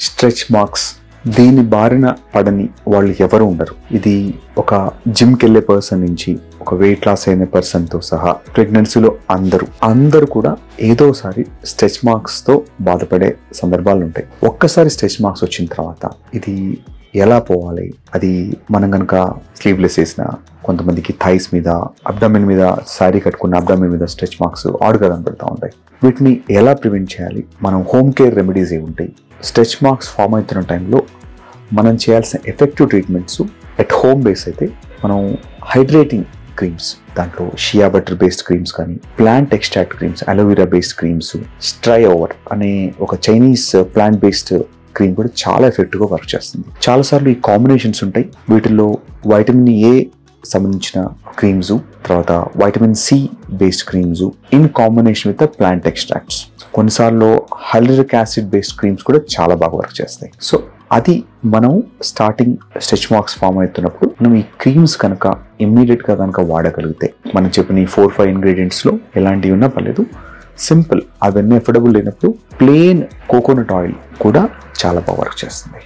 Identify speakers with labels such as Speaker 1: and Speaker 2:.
Speaker 1: Stretch marks, దీని బారిన పడని వాళ్ళు ఎవరు ఉండరు. ఇది ఒక జిమ్కి వెళ్ళే పర్సన్ నుంచి ఒక వెయిట్ లాస్ అయిన పర్సన్తో సహా ప్రెగ్నెన్సీలో అందరూ కూడా ఏదోసారి స్ట్రెచ్ మార్క్స్తో బాధపడే సందర్భాలు ఉంటాయి. ఒక్కసారి స్ట్రెచ్ మార్క్స్ వచ్చిన తర్వాత ఇది ఎలా పోవాలి? అది మనం కనుక స్లీవ్లెస్ వేసిన, కొంతమందికి థైస్ మీద, అబ్డామిన్ మీద, శారీ కట్టుకున్న అబ్డామిన్ మీద స్ట్రెచ్ మార్క్స్ ఆడుగా కనబడుతూ ఉంటాయి. వీటిని ఎలా ప్రివెంట్ చేయాలి? మనం హోమ్ కేర్ రెమెడీస్ ఏమి ఉంటాయి? స్ట్రెచ్ మార్క్స్ ఫామ్ అవుతున్న టైంలో మనం చేయాల్సిన effective treatments at home base అయితే మనం హైడ్రేటింగ్ క్రీమ్స్, దాంట్లో షియా బటర్ బేస్డ్ క్రీమ్స్ కానీ, plant extract creams, aloe vera based creams, స్ట్రై ఓవర్ అనే ఒక చైనీస్ ప్లాంట్ బేస్డ్ క్రీమ్ కూడా చాలా ఎఫెక్టివ్గా వర్క్ చేస్తుంది. చాలాసార్లు ఈ కాంబినేషన్స్ ఉంటాయి. వీటిల్లో వైటమిన్ ఏ సంబంధించిన క్రీమ్స్, తర్వాత vitamin C based creams in combination with plant extracts. కొన్నిసార్లు హైలరిక్ యాసిడ్ బేస్డ్ క్రీమ్స్ కూడా చాలా బాగా వర్క్ చేస్తాయి. సో అది మనం స్టార్టింగ్ స్ట్రెచ్ మార్క్స్ ఫామ్ అవుతున్నప్పుడు మనం ఈ క్రీమ్స్ కనుక ఇమ్మీడియట్గా కనుక వాడగలిగితే, మనం చెప్పిన ఈ 4-5 ఇంగ్రీడియంట్స్లో ఎలాంటివి ఉన్నా పర్లేదు, సింపుల్, అవన్నీ ఎఫర్డబుల్ లేనప్పుడు ప్లెయిన్ కోకోనట్ ఆయిల్ కూడా చాలా బాగా వర్క్ చేస్తుంది.